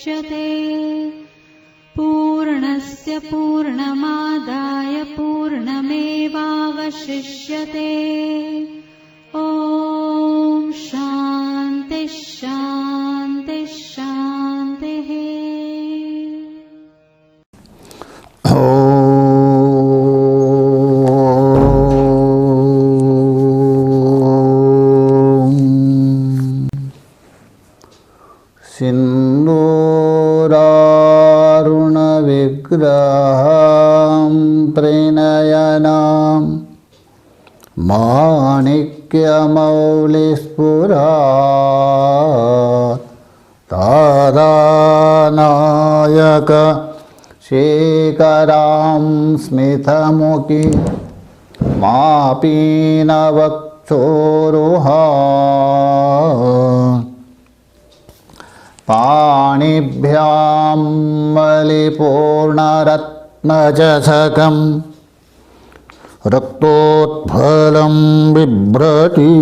मुच्यते। पूर्णस्य पूर्णमादाय पूर्णमेवावशिष्यते। ॐ शान्ति शान्ति शान्तिः। सिन्दूरारुणविग्रहं त्रिनयनं माणिक्यमौलिस्फुरत् तारानायक शेखरां स्मितमुखी मापीनवक्षोरुहात् पाणिभ्यां मलिपूर्णरत्नचषकं रक्तोत्फलं बिभ्रति।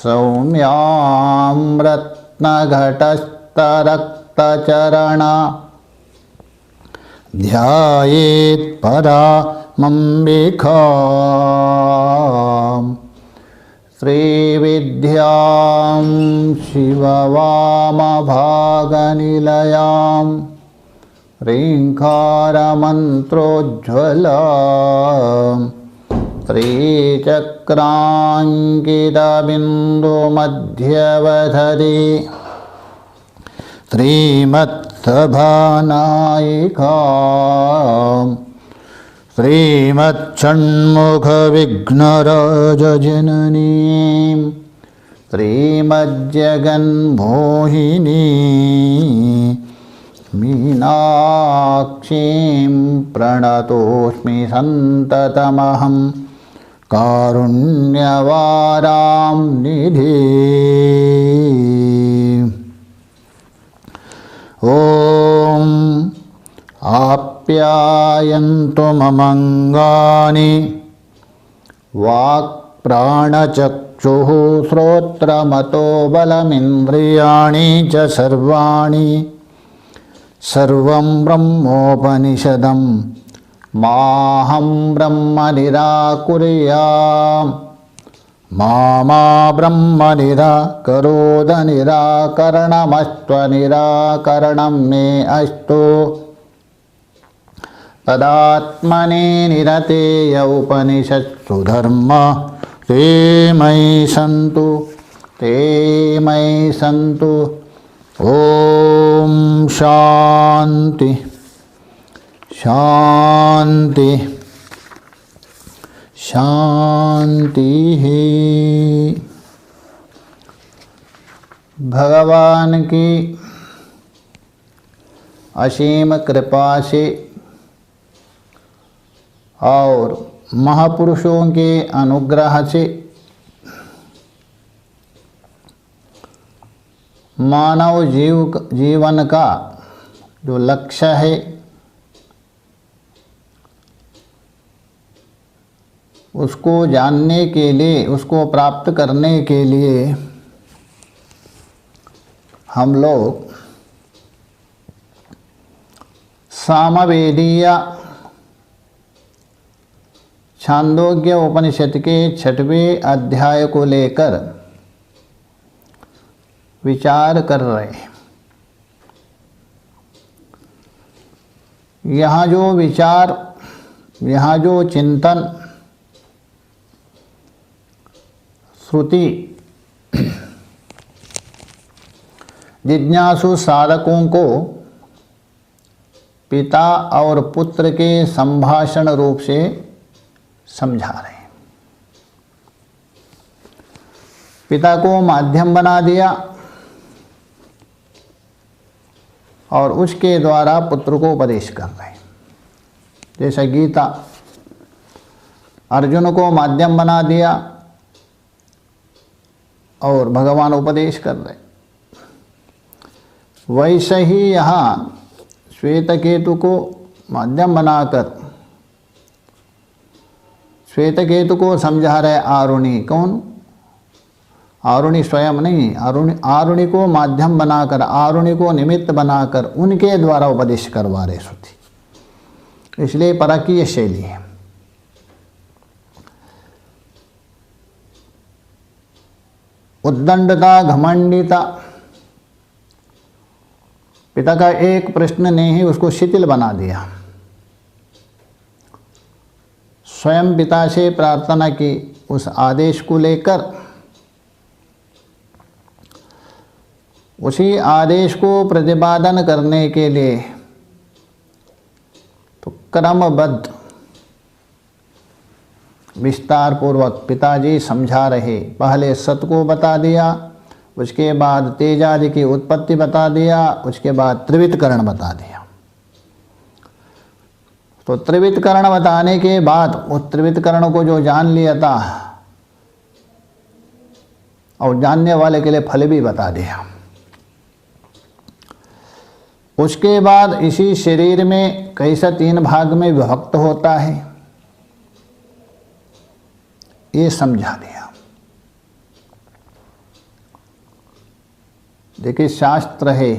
सौम्यां रत्नघटस्थरक्तचरणा ध्यायेत् परामम्बिकाम्। श्रीविद्यां शिववामभागनिलयां ह्रीङ्कारमन्त्रोज्ज्वलां श्रीचक्राङ्कितबिन्दुमध्यवधरी श्रीमत्सभानायिकाम् श्रीमच्छण्मुखविघ्नराजजननीं श्रीमज्जगन्मोहिनी मीनाक्षीं प्रणतोऽस्मि सन्ततमहं कारुण्यवारां निधि। ॐ आप्यायन्तु ममङ्गानि वाक्प्राणचक्षुः श्रोत्रमतो बलमिन्द्रियाणि च सर्वाणि। सर्वं ब्रह्मोपनिषदं माहं ब्रह्म निराकुर्याम्। मा ब्रह्म निराकरोद निराकरणमस्त्वनिराकरणं मे अस्तु। तदात्मने निरतेय उपनिषत्सु धर्म ते मयि सन्तु ते मयि सन्तु। ॐ शान्ति शान्ति शान्तिः। भगवान की असीम कृपा से और महापुरुषों के अनुग्रह से मानव जीवन का जो लक्ष्य है उसको जानने के लिए, उसको प्राप्त करने के लिए हम लोग सामवेदीय छांदोग्य उपनिषद के 6वें अध्याय को लेकर विचार कर रहे हैं। यहाँ जो विचार, यहाँ जो चिंतन श्रुति जिज्ञासु साधकों को पिता और पुत्र के संभाषण रूप से समझा रहे हैं। पिता को माध्यम बना दिया और उसके द्वारा पुत्र को उपदेश कर रहे हैं। जैसे गीता अर्जुन को माध्यम बना दिया और भगवान उपदेश कर रहे, वैसे ही यहाँ श्वेतकेतु को माध्यम बनाकर श्वेतकेतु को समझा रहे आरुणि। कौन? आरुणि स्वयं नहीं, आरुणि को माध्यम बनाकर, आरुणि को निमित्त बनाकर उनके द्वारा उपदेश करवा रहे श्रुति। इसलिए परकीय शैली है। उद्दंडता, घमंडिता, पिता का एक प्रश्न ने ही उसको शिथिल बना दिया। स्वयं पिता से प्रार्थना की उस आदेश को लेकर, उसी आदेश को प्रतिपादन करने के लिए तो क्रमबद्ध विस्तार पूर्वक पिताजी समझा रहे। पहले सत को बता दिया, उसके बाद तेजादि की उत्पत्ति बता दिया, उसके बाद त्रिवितकरण बता दिया। तो त्रिवितकरण बताने के बाद उस त्रिवितकरण को जो जान लिया था और जानने वाले के लिए फल भी बता दिया। उसके बाद इसी शरीर में कैसा 3 भाग में विभक्त होता है ये समझा दिया। देखिए शास्त्र है,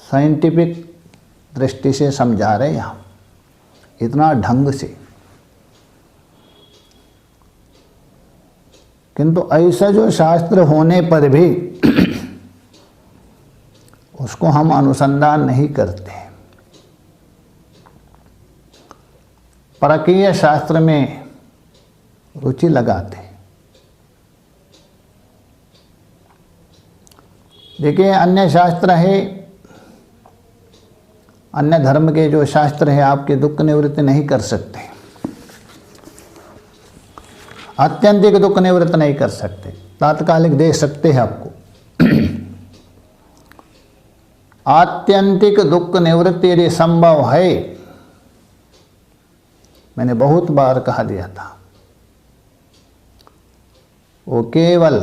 साइंटिफिक दृष्टि से समझा रहे यहाँ, इतना ढंग से। किंतु ऐसा जो शास्त्र होने पर भी उसको हम अनुसंधान नहीं करते। परकीय शास्त्र में रुचि लगाते। देखिए अन्य शास्त्र है, अन्य धर्म के जो शास्त्र है आपके दुख निवृत्ति नहीं कर सकते, आत्यंतिक दुख निवृत्त नहीं कर सकते, तात्कालिक दे सकते हैं आपको। आत्यंतिक दुख निवृत्ति यदि संभव है, मैंने बहुत बार कहा दिया था, वो केवल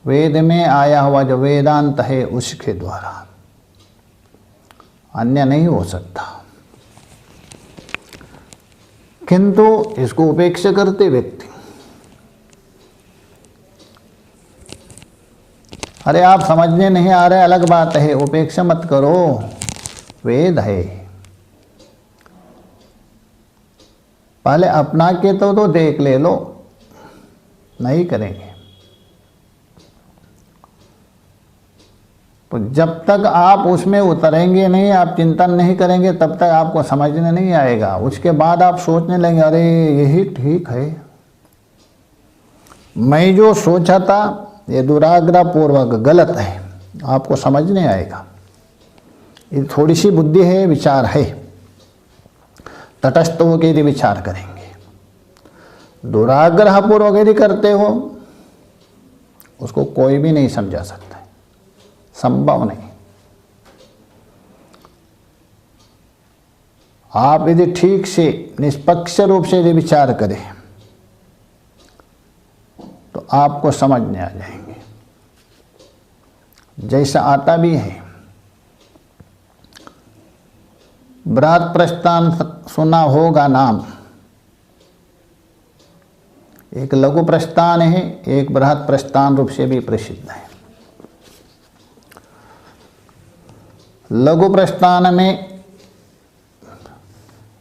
वेद में आया हुआ जो वेदांत है उसके द्वारा, अन्य नहीं हो सकता। किंतु इसको उपेक्षा करते व्यक्ति, अरे आप समझने नहीं आ रहे अलग बात है, उपेक्षा मत करो, वेद है। पहले अपना के तो देख ले लो, नहीं करेंगे तो जब तक आप उसमें उतरेंगे नहीं, आप चिंतन नहीं करेंगे, तब तक आपको समझने नहीं आएगा। उसके बाद आप सोचने लगेंगे अरे यही ठीक है, मैं जो सोचा था ये दुराग्रह पूर्वक गलत है, आपको समझने आएगा। ये थोड़ी सी बुद्धि है, विचार है, तटस्थ होकर यदि विचार करेंगे। दुराग्रह पूर्वक यदि करते हो उसको कोई भी नहीं समझा सकता, संभव नहीं। आप यदि ठीक से निष्पक्ष रूप से यदि विचार करें तो आपको समझने आ जाएंगे। जैसा आता भी है, बृहत् प्रस्थान सुना होगा नाम, एक लघु प्रस्थान है, एक बृहत् प्रस्थान रूप से भी प्रसिद्ध है। लघु प्रस्थान में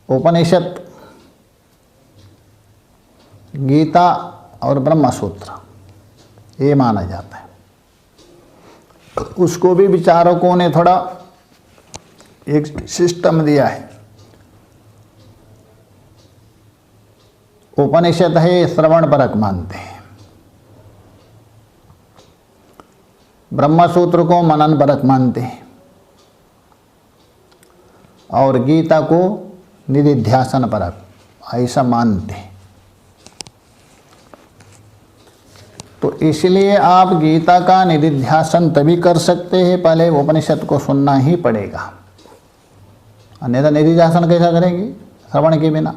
उपनिषद, गीता और ब्रह्म सूत्र ये माना जाता है। उसको भी विचारकों ने थोड़ा एक सिस्टम दिया है। उपनिषद है श्रवण परक मानते हैं, ब्रह्म सूत्र को मनन परक मानते हैं और गीता को निधिध्यासन परक ऐसा मानते हैं। तो इसलिए आप गीता का निधिध्यासन तभी कर सकते हैं, पहले उपनिषद को सुनना ही पड़ेगा, अन्यथा निधिध्यासन कैसा करेंगे श्रवण के बिना।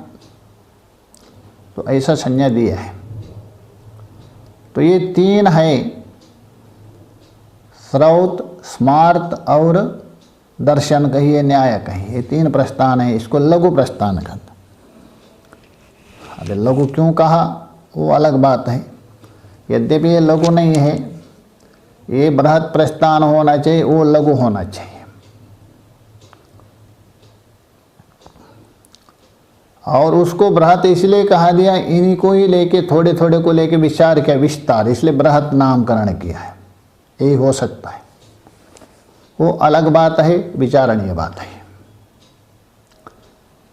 तो ऐसा संज्ञा दिया है। तो ये 3 है, श्रौत, स्मार्त और दर्शन कहिए, न्याय कहिए, ये 3 प्रस्थान है। इसको लघु प्रस्थान कहते। अरे लघु क्यों कहा? वो अलग बात है। यद्यपि ये लघु नहीं है, ये बृहत प्रस्थान होना चाहिए, वो लघु होना चाहिए। और उसको बृहत इसलिए कहा दिया, इन्हीं को ही लेके थोड़े थोड़े को लेके विचार किया, विस्तार, इसलिए बृहत नामकरण किया है। यही हो सकता है, वो अलग बात है, विचारणीय बात है।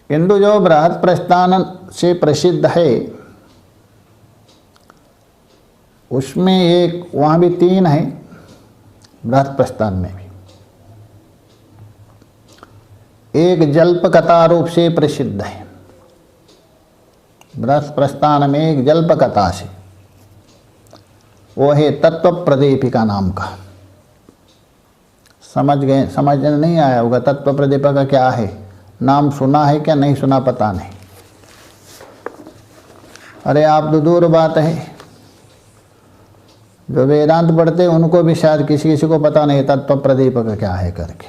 किंतु जो बृहत प्रस्थान से प्रसिद्ध है उसमें एक, वहाँ भी 3 है बृहत प्रस्थान में भी। एक जल्प कथा रूप से प्रसिद्ध है, बृहत प्रस्थान में एक जल्प कथा से, वो है तत्व प्रदीपिका नाम का। समझ गए? समझ नहीं आया होगा तत्व प्रदीपिका क्या है, नाम सुना है क्या नहीं सुना पता नहीं। अरे आप तो दूर बात है, जो वेदांत पढ़ते उनको भी शायद किसी किसी को पता नहीं तत्व प्रदीपक क्या है करके।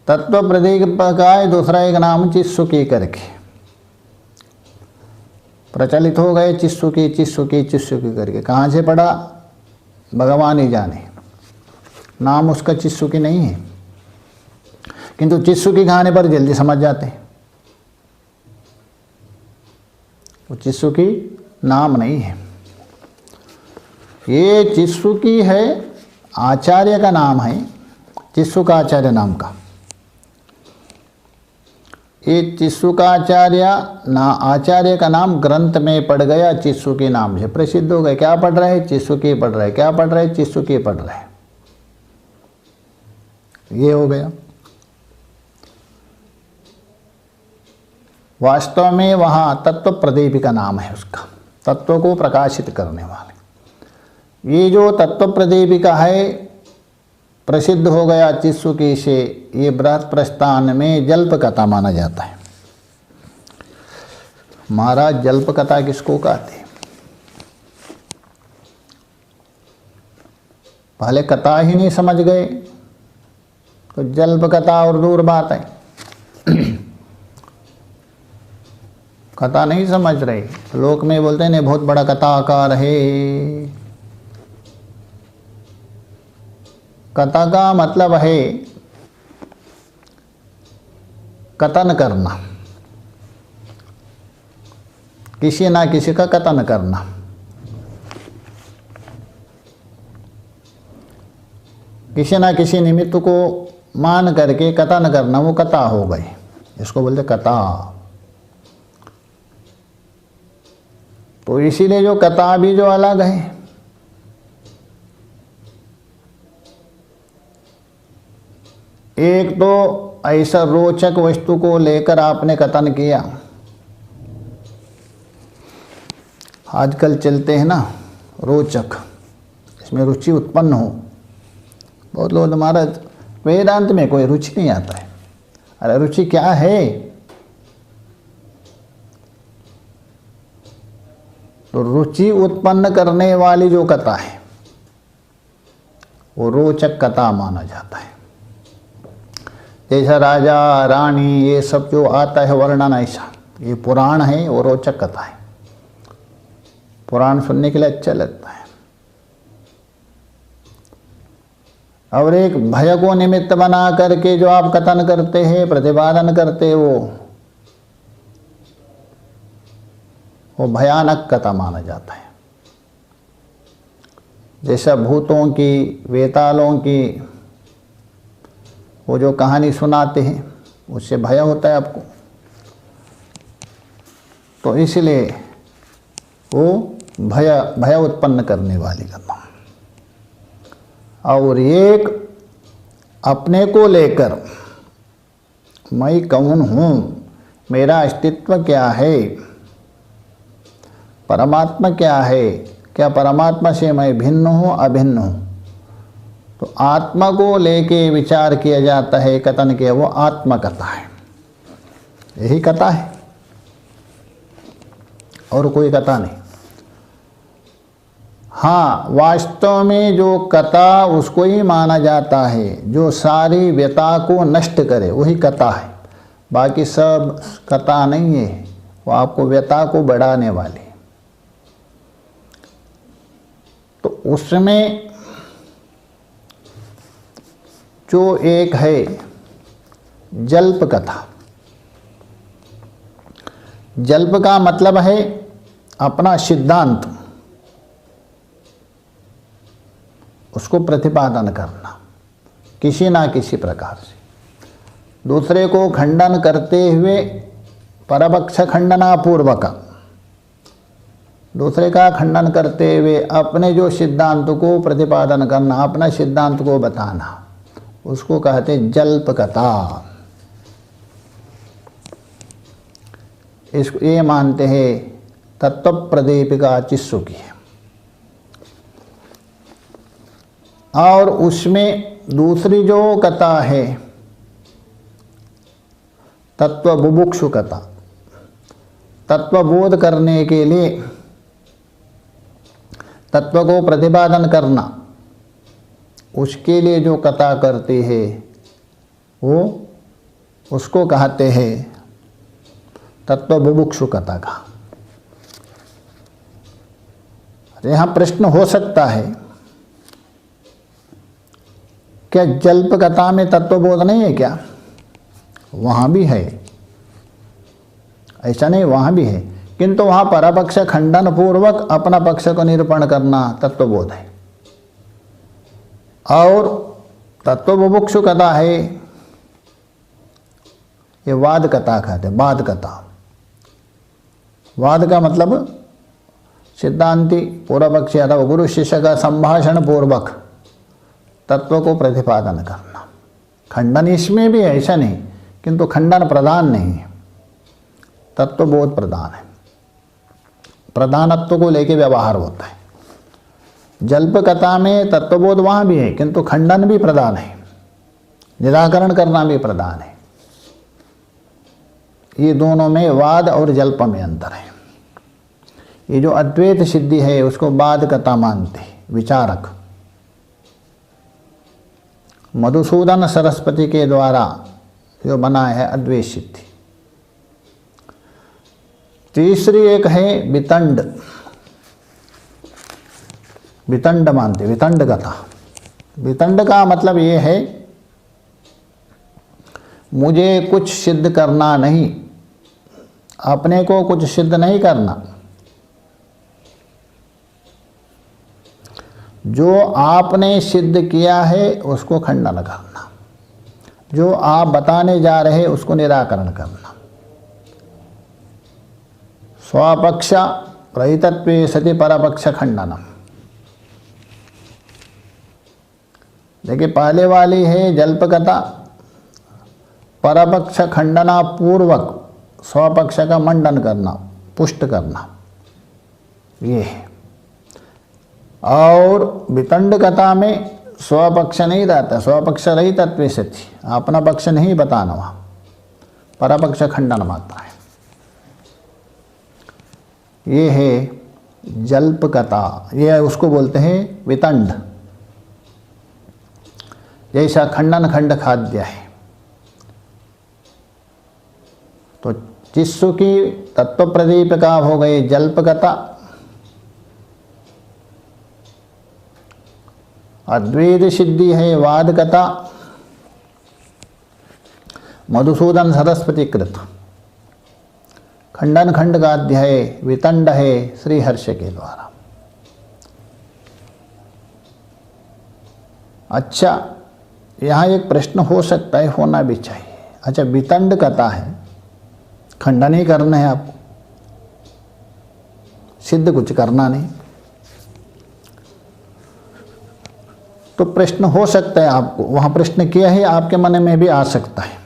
तत्व प्रदीपक का दूसरा एक नाम चित्सुकी करके प्रचलित हो गए, चित्सुकी चित्सुकी चित्सुकी करके। कहाँ से पढ़ा भगवान ही जाने, नाम उसका चित्सुकी नहीं है, किंतु चित्सुकी खाने पर जल्दी समझ जाते हैं। वो चित्सुकी नाम नहीं है, ये चित्सुकी है आचार्य का नाम है, चित्सुकाचार्य नाम का। ये चित्सुकाचार्य ना आचार्य का नाम ग्रंथ में पड़ गया, चित्सुकी नाम से प्रसिद्ध हो गए। क्या पढ़ रहे? चित्सुकी पढ़ रहे। क्या पढ़ रहे? चित्सुकी पढ़ रहे। ये हो गया। वास्तव में वहाँ तत्व प्रदीपिका नाम है उसका, तत्व को प्रकाशित करने वाले। ये जो तत्व प्रदीपिका है प्रसिद्ध हो गया चित्सुकी से, ये बृहत प्रस्थान में जल्प कथा माना जाता है। महाराज जल्प कथा किसको कहते? पहले कथा ही नहीं समझ गए तो जल्प कथा और दूर बात है। कथा नहीं समझ रहे, लोक में बोलते हैं बहुत बड़ा कथाकार है। कथा का मतलब है कथन करना, किसी ना किसी का कथन करना। किसी ना किसी निमित्त को मान करके कथन करना, वो कथा हो गई, इसको बोलते कथा। तो इसीलिए जो कथा भी जो अलग है, एक तो ऐसा रोचक वस्तु को लेकर आपने कथन किया। आजकल चलते हैं ना रोचक, इसमें रुचि उत्पन्न हो। बहुत लोग महाराज वेदांत में कोई रुचि नहीं आता है। अरे रुचि क्या है? तो रुचि उत्पन्न करने वाली जो कथा है वो रोचक कथा माना जाता है। जैसा राजा रानी ये सब जो आता है वर्णन, ऐसा ये पुराण है, वो रोचक कथा है। पुराण सुनने के लिए अच्छा लगता है। और एक भय को निमित्त बना करके जो आप कथन करते हैं, प्रतिपादन करते, वो भयानक कथा माना जाता है। जैसा भूतों की, वेतालों की वो जो कहानी सुनाते हैं, उससे भय होता है आपको। तो इसलिए वो भय उत्पन्न करने वाली कथा। और एक अपने को लेकर, मैं कौन हूँ, मेरा अस्तित्व क्या है, परमात्मा क्या है, क्या परमात्मा से मैं भिन्न हूँ अभिन्न हूँ, तो आत्मा को लेके विचार किया जाता है, कथन किया, वो आत्मकथा है। यही कथा है और कोई कथा नहीं। हाँ, वास्तव में जो कथा उसको ही माना जाता है, जो सारी व्यथा को नष्ट करे, वही कथा है। बाकी सब कथा नहीं है, वो आपको व्यथा को बढ़ाने वाली। तो उसमें जो एक है जल्प कथा, जल्प का मतलब है अपना सिद्धांत, उसको प्रतिपादन करना किसी ना किसी प्रकार से, दूसरे को खंडन करते हुए परपक्ष खंडनापूर्वक, दूसरे का खंडन करते हुए अपने जो सिद्धांत को प्रतिपादन करना, अपना सिद्धांत को बताना, उसको कहते जल्प कथा। इसको ये मानते हैं तत्व प्रदीपिका चित्सुकी है। और उसमें दूसरी जो कथा है तत्व बुभुक्षु कथा, तत्वबोध करने के लिए, तत्व को प्रतिपादन करना, उसके लिए जो कथा करते हैं वो उसको कहते हैं तत्व बुभुक्षु कथा का। यहाँ प्रश्न हो सकता है क्या जल्प कथा में तत्वबोध नहीं है क्या? वहाँ भी है, ऐसा नहीं, वहाँ भी है, किंतु वहाँ परपक्ष खंडन पूर्वक अपना पक्ष को निरूपण करना तत्वबोध है। और तत्व बुभुक्षु कथा है, ये वाद कथा कहते हैं, वाद कथा। वाद का मतलब सिद्धांति पूर्व पक्षी अथवा गुरु शिष्य का संभाषण पूर्वक तत्व को प्रतिपादन करना। खंडन इसमें भी है, ऐसा नहीं, किंतु खंडन प्रधान नहीं है, तत्वबोध प्रधान है, प्रधानत्व को लेके व्यवहार होता है। जल्प कथा में तत्वबोध वहाँ भी है, किंतु खंडन भी प्रधान है, निराकरण करना भी प्रधान है। ये दोनों में वाद और जल्प में अंतर है। ये जो अद्वैत सिद्धि है उसको वाद कथा मानते हैं विचारक। मधुसूदन सरस्वती के द्वारा जो बना है अद्वैत सिद्धि। तीसरी एक है वितंड, वितंड मानते, वितंड कथा। वितंड का मतलब ये है मुझे कुछ सिद्ध करना नहीं, अपने को कुछ सिद्ध नहीं करना, जो आपने सिद्ध किया है उसको खंडन करना, जो आप बताने जा रहे हैं उसको निराकरण करना। स्वपक्ष रहितत्वे सति परपक्ष खंडनम। देखिए पहले वाली है जल्प कथा, परपक्ष खंडना पूर्वक स्वपक्ष का मंडन करना, पुष्ट करना, ये है। और वितंड कथा में स्वपक्ष नहीं रहता, स्वपक्ष रहितत्वे सति, अपना पक्ष नहीं बताना, वहाँ परपक्ष खंडन मात्र है। ये है जल्प कथा, ये उसको बोलते हैं वितंड। जैसा खंडन खंड खाद्य है, तो चित्सु की तत्व प्रदीपिका हो गई जल्प कथा, अद्वैत सिद्धि है वाद कथा, मधुसूदन सरस्वती कृत, खंडन खंड का अध्याय वितंड है श्रीहर्ष के द्वारा। अच्छा, यहाँ एक प्रश्न हो सकता है, होना भी चाहिए। अच्छा, वितंड कथा है, खंडन ही करना है आपको, सिद्ध कुछ करना नहीं, तो प्रश्न हो सकता है आपको, वहाँ प्रश्न किया है, आपके मन में भी आ सकता है।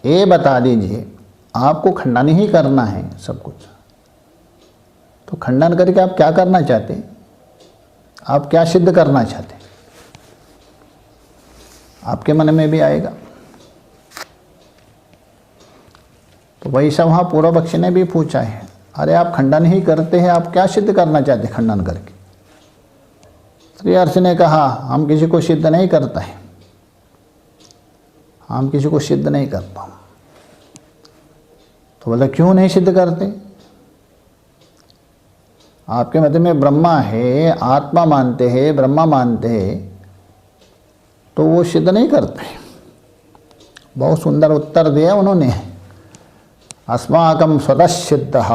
ये बता दीजिए, आपको खंडन ही करना है सब कुछ, तो खंडन करके आप क्या करना चाहते हैं? आप क्या सिद्ध करना चाहते हैं? आपके मन में भी आएगा। तो वैसा वहाँ पूर्व पक्षी ने भी पूछा है, अरे आप खंडन ही करते हैं, आप क्या सिद्ध करना चाहते हैं खंडन करके? श्रीहर्ष ने कहा हम किसी को सिद्ध नहीं करता है, हम किसी को सिद्ध नहीं करता। तो बोला क्यों नहीं सिद्ध करते? आपके मत में ब्रह्मा है, आत्मा मानते हैं, ब्रह्मा मानते हैं, तो वो सिद्ध नहीं करते। बहुत सुंदर उत्तर दिया उन्होंने, अस्माकं स्वतः सिद्धः,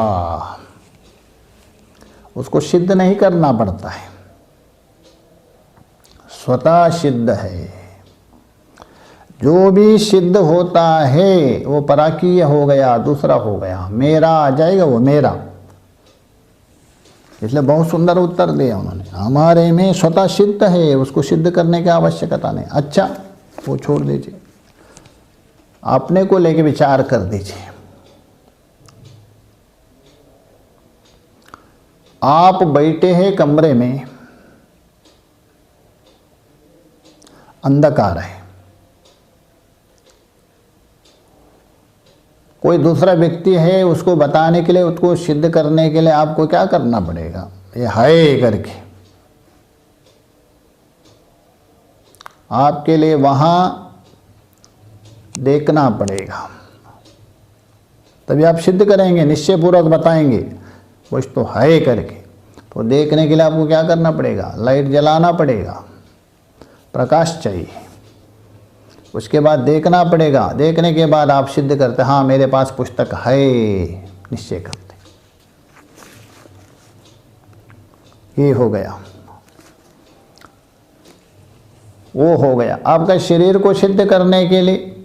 उसको सिद्ध नहीं करना पड़ता है, स्वतः सिद्ध है। जो भी सिद्ध होता है वो पराकीय हो गया, दूसरा हो गया, मेरा आ जाएगा वो मेरा। इसलिए बहुत सुंदर उत्तर दिया उन्होंने, हमारे में स्वतः सिद्ध है, उसको सिद्ध करने की आवश्यकता नहीं। अच्छा वो छोड़ दीजिए, अपने को लेके विचार कर दीजिए। आप बैठे हैं कमरे में, अंधकार है, कोई दूसरा व्यक्ति है, उसको बताने के लिए, उसको सिद्ध करने के लिए आपको क्या करना पड़ेगा? ये है करके आपके लिए वहां देखना पड़ेगा, तभी आप सिद्ध करेंगे, निश्चय पूर्वक बताएंगे कुछ तो है करके। तो देखने के लिए आपको क्या करना पड़ेगा? लाइट जलाना पड़ेगा, प्रकाश चाहिए, उसके बाद देखना पड़ेगा, देखने के बाद आप सिद्ध करते हाँ मेरे पास पुस्तक है, निश्चय करते। ये हो गया, वो हो गया। आपका शरीर को सिद्ध करने के लिए,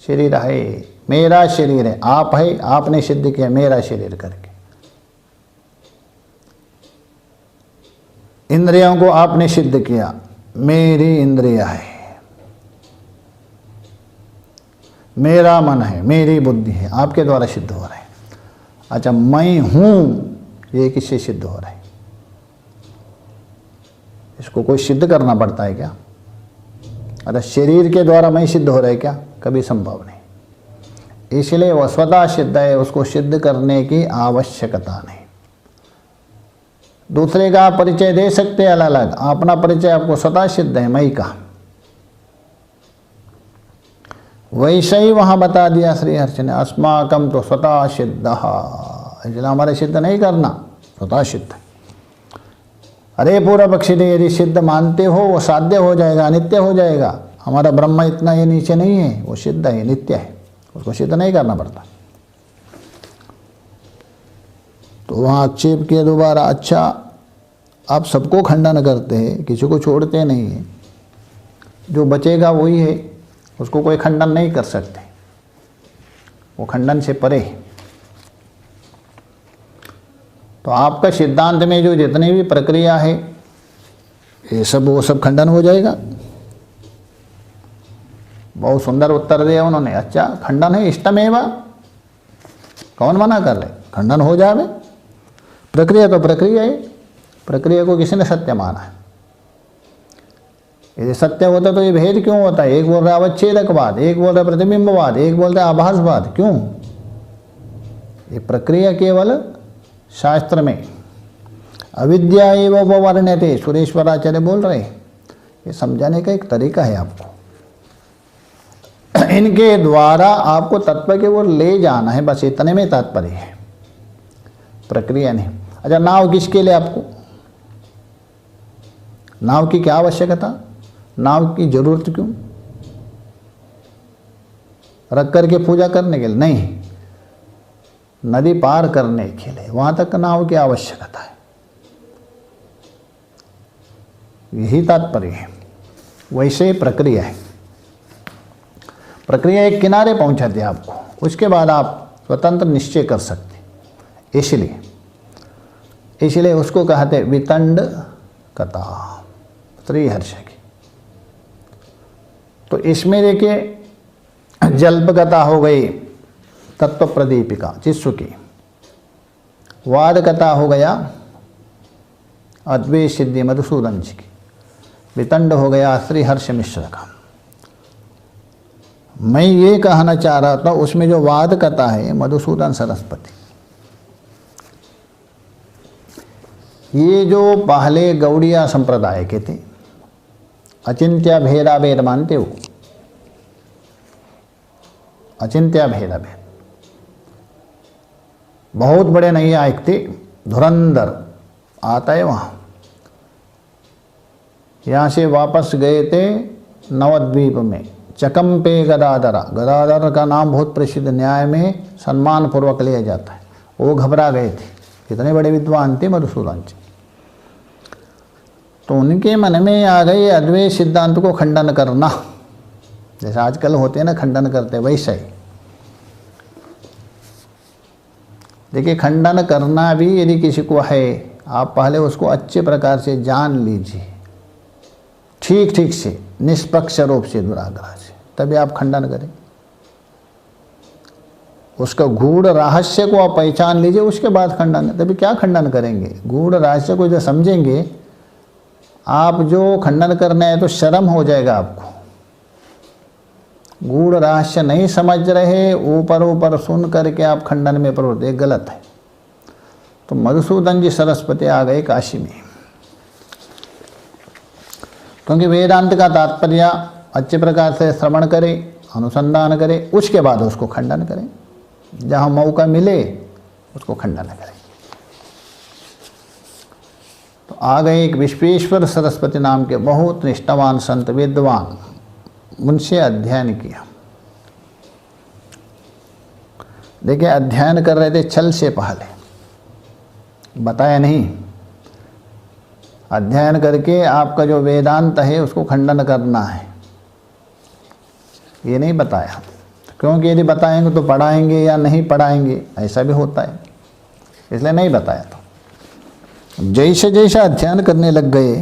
शरीर है, मेरा शरीर है, आप है, आपने सिद्ध किया मेरा शरीर करके। इंद्रियों को आपने सिद्ध किया, मेरी इंद्रिया है, मेरा मन है, मेरी बुद्धि है, आपके द्वारा सिद्ध हो रहा है। अच्छा मैं हूं, ये किससे सिद्ध हो रहा है? इसको कोई सिद्ध करना पड़ता है क्या? अच्छा शरीर के द्वारा मैं सिद्ध हो रहा है क्या? कभी संभव नहीं। इसलिए वह स्वतः सिद्ध है, उसको सिद्ध करने की आवश्यकता नहीं। दूसरे का आप परिचय दे सकते हैं अलग अलग, अपना परिचय आपको स्वतः सिद्ध है, मैं का। वैसे ही वहां बता दिया श्री हर्ष ने, अस्माकम तो स्वतः सिद्ध, इसलिए हमारे सिद्ध नहीं करना, स्वतः सिद्ध। अरे पूर्व पक्षी ने यदि सिद्ध मानते हो वो साध्य हो जाएगा, नित्य हो जाएगा। हमारा ब्रह्म इतना ये नीचे नहीं है, वो सिद्ध है, नित्य है, उसको सिद्ध नहीं करना पड़ता। तो वहाँ आक्षेप किया दोबारा, अच्छा आप सबको खंडन करते हैं, किसी को छोड़ते नहीं हैं, जो बचेगा वही है, उसको कोई खंडन नहीं कर सकते, वो खंडन से परे। तो आपका सिद्धांत में जो जितनी भी प्रक्रिया है ये सब वो सब खंडन हो जाएगा। बहुत सुंदर उत्तर दिया उन्होंने। अच्छा खंडन है इष्टमेव, कौन मना कर रहे? खंडन हो जाए। प्रक्रिया तो प्रक्रिया है, प्रक्रिया को किसी ने सत्य माना है। यदि सत्य होता तो ये भेद क्यों होता है? एक बोल रहा है अवच्छेदकवाद, एक बोल रहा है प्रतिबिंबवाद, एक बोल रहा है आभासवाद, क्यों? ये प्रक्रिया केवल शास्त्र में अविद्या एवं वर्ण्यते, सुरेश्वराचार्य बोल रहे हैं। ये समझाने का एक तरीका है आपको, इनके द्वारा आपको तत्व के वो ले जाना है, बस इतने में तात्पर्य है, प्रक्रिया नहीं। अच्छा नाव किसके लिए? आपको नाव की क्या आवश्यकता? नाव की जरूरत क्यों? रख करके पूजा करने के लिए नहीं, नदी पार करने के लिए, वहां तक नाव की आवश्यकता है, यही तात्पर्य है। वैसे प्रक्रिया है, प्रक्रिया एक किनारे पहुंचाती है आपको, उसके बाद आप स्वतंत्र निश्चय कर सकते। इसलिए उसको कहते वितंड कथा, श्री हर्ष की। तो इसमें देखिए जल्प कथा हो गई, तत्व प्रदीपिका चिस्सु की, वाद कथा हो गया अद्वैत सिद्धि मधुसूदन जी की, वितंड हो गया श्री हर्ष मिश्र का। मैं ये कहना चाह रहा था उसमें जो वाद कथा है मधुसूदन सरस्वती, ये जो पहले गौड़िया संप्रदाय के थे, अचिंत्य भेदा भेद मानते हो, अचिंत्य भेद भेद। बहुत बड़े नैयायिक थे, धुरंधर आता है वहाँ। यहाँ से वापस गए थे नवद्वीप में, चकम्पे गदाधरा, गदाधर का नाम बहुत प्रसिद्ध, न्याय में सम्मान पूर्वक लिया जाता है। वो घबरा गए थे, कितने बड़े विद्वान थे मधुसूदन जी। तो उनके मन में आ गई अद्वैत सिद्धांत को खंडन करना, जैसे आजकल होते हैं ना खंडन करते, वैसे ही। देखिए, खंडन करना भी यदि किसी को है, आप पहले उसको अच्छे प्रकार से जान लीजिए, ठीक ठीक से, निष्पक्ष रूप से, दुराग्रह से, तभी आप खंडन करें। उसका गूढ़ रहस्य को आप पहचान लीजिए, उसके बाद खंडन। तभी क्या खंडन करेंगे? गूढ़ रहस्य को जो समझेंगे आप, जो खंडन करना है तो शर्म हो जाएगा आपको। गूढ़ रहस्य नहीं समझ रहे, ऊपर ऊपर सुन करके आप खंडन में प्रवृत्त, एक गलत है। तो मधुसूदन जी सरस्वती आ गए काशी में, क्योंकि वेदांत का तात्पर्य अच्छे प्रकार से श्रवण करें, अनुसंधान करें, उसके बाद उसको खंडन करें। जहाँ मौका मिले उसको खंडन करें। तो आ गए एक विश्वेश्वर सरस्वती नाम के बहुत निष्ठावान संत, विद्वान, उनसे अध्ययन किया। देखिए, अध्ययन कर रहे थे छल से पहले, बताया नहीं। अध्ययन करके आपका जो वेदांत है उसको खंडन करना है, ये नहीं बताया। क्योंकि यदि बताएंगे तो पढ़ाएंगे या नहीं पढ़ाएंगे, ऐसा भी होता है, इसलिए नहीं बताया। तो जैसे जैसे अध्ययन करने लग गए,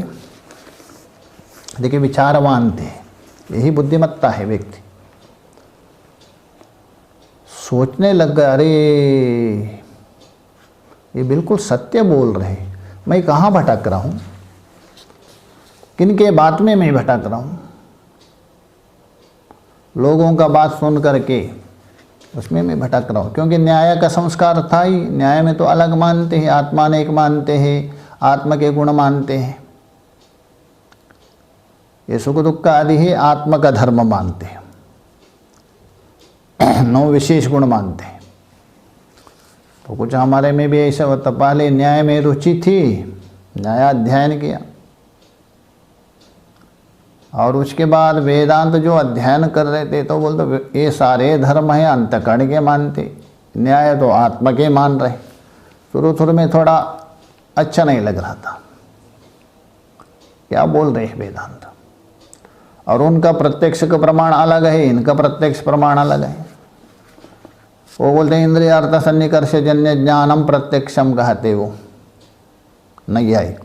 देखिए विचारवान थे, यही बुद्धिमत्ता है व्यक्ति। सोचने लग गए, अरे ये बिल्कुल सत्य बोल रहे, मैं कहाँ भटक रहा हूँ, किनके बात में मैं भटक रहा हूँ। लोगों का बात सुन करके उसमें मैं भटक रहा हूँ, क्योंकि न्याय का संस्कार था ही। न्याय में तो अलग मानते हैं, आत्मा ने एक मानते हैं, आत्मा के गुण मानते हैं, ये सुख दुख का आदि है, आत्मा का धर्म मानते हैं, 9 विशेष गुण मानते हैं। तो कुछ हमारे में भी ऐसा होता, पहले न्याय में रुचि थी, न्यायाध्ययन किया, और उसके बाद वेदांत जो अध्ययन कर रहे थे तो बोलते ये सारे धर्म हैं अंतकरण के मानते, न्याय तो आत्मा के मान रहे। शुरू में थोड़ा अच्छा नहीं लग रहा था, क्या बोल रहे हैं वेदांत, और उनका प्रत्यक्ष का प्रमाण अलग है, इनका प्रत्यक्ष प्रमाण अलग है। वो बोलते हैं इंद्रियार्थ सन्निकर्ष जन्य ज्ञानम प्रत्यक्षम कहते, वो नैयायिक,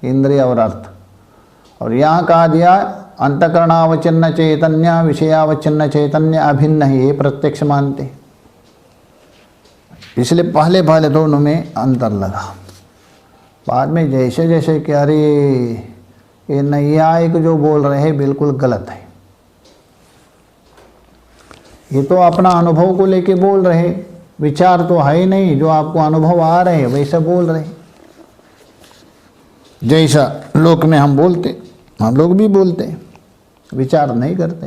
इंद्रिय और अर्थ। और यहाँ कहा दिया अंतकरणावचिन्न चैतन्य विषयावचिन्न चैतन्य अभिन्न है, ये प्रत्यक्ष मानते। इसलिए पहले पहले दोनों में अंतर लगा, बाद में जैसे जैसे कि अरे ये नैयायिक जो बोल रहे हैं बिल्कुल गलत है, ये तो अपना अनुभव को लेके बोल रहे, विचार तो है ही नहीं, जो आपको अनुभव आ रहे हैं वैसा बोल रहे। जैसा लोक में हम बोलते, हम लोग भी बोलते, विचार नहीं करते।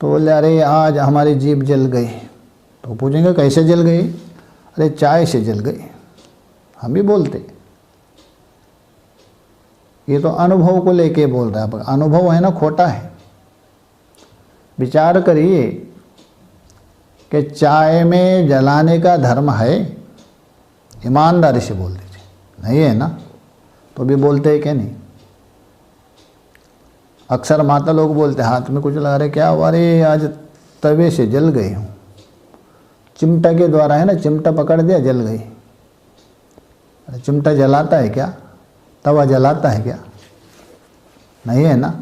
तो बोले अरे आज हमारी जीभ जल गई, तो पूछेंगे कैसे जल गई? अरे चाय से जल गई, हम भी बोलते। ये तो अनुभव को लेके बोल रहा है, अनुभव है ना खोटा है। विचार करिए कि चाय में जलाने का धर्म है, ईमानदारी से बोल दीजिए, नहीं है ना, तो भी बोलते हैं क्या नहीं? अक्सर माता लोग बोलते हाथ में कुछ लगा रहे, क्या हुआ? अरे आज तवे से जल गई हूँ, चिमटा के द्वारा है ना, चिमटा पकड़ दिया जल गई। अरे चिमटा जलाता है क्या? तवा जलाता है क्या? नहीं है ना।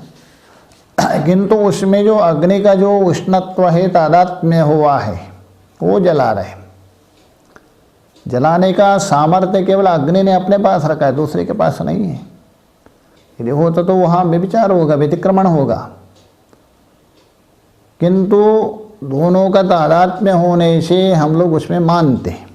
किंतु उसमें जो अग्नि का जो उष्णत्व है, तादात्म्य हुआ है, वो जला रहे। जलाने का सामर्थ्य केवल अग्नि ने अपने पास रखा है, दूसरे के पास नहीं है। यदि होता तो वहाँ व्यभिचार होगा, व्यतिक्रमण होगा। किंतु दोनों का तादात्म्य होने से हम लोग उसमें मानते हैं।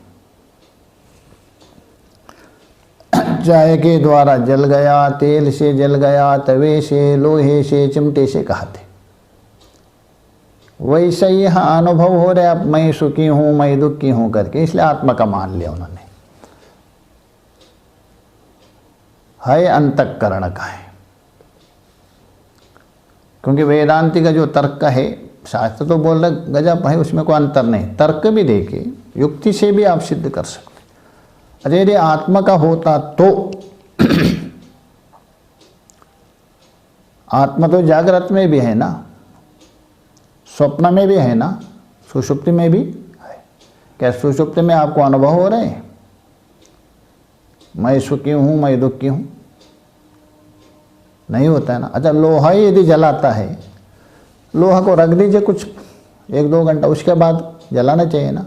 चाय के द्वारा जल गया, तेल से जल गया, तवे से, लोहे से, चिमटे से कहते। वैसे ही यहाँ अनुभव हो रहा है, मैं सुखी हूँ मैं दुखी हूँ करके, इसलिए आत्मा का मान लिया उन्होंने। है अंतःकरण का है, क्योंकि वेदांति का जो तर्क है, शास्त्र तो बोल रहे गजब है, उसमें कोई अंतर नहीं, तर्क भी देके युक्ति से भी आप सिद्ध कर सकते। अरे यदि आत्मा का होता तो आत्मा तो जागृत में भी है ना, स्वप्न में भी है ना, सुषुप्ति में भी है। क्या सुषुप्ति में आपको अनुभव हो रहे हैं मैं सुखी हूँ मैं दुखी हूँ? नहीं होता है ना। अच्छा, लोहा ही यदि जलाता है, लोहा को रख दीजिए कुछ 1-2 घंटा, उसके बाद जलाना चाहिए ना।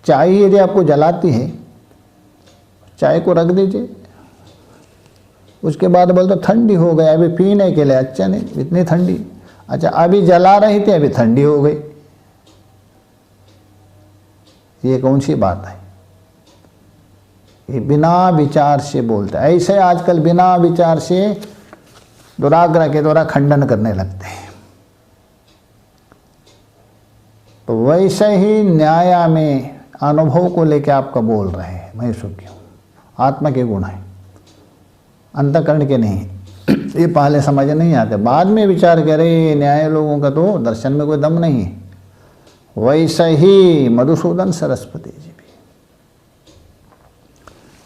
चाय यदि आपको जलाती है, चाय को रख दीजिए, उसके बाद बोलते ठंडी हो गई, अभी पीने के लिए अच्छा नहीं, इतनी ठंडी। अच्छा, अभी जला रही थी, अभी ठंडी हो गई, ये कौन सी बात है? ये बिना विचार से बोलते हैं। ऐसे आजकल बिना विचार से दुराग्रह के द्वारा खंडन करने लगते हैं। तो वैसे ही न्याय में अनुभव को लेकर आपका बोल रहे हैं मैं सुखी हूँ, आत्मा के गुण है, अंतःकरण के नहीं। ये पहले समझ नहीं आते, बाद में विचार करे न्याय लोगों का तो दर्शन में कोई दम नहीं है। वैसे ही मधुसूदन सरस्वती जी भी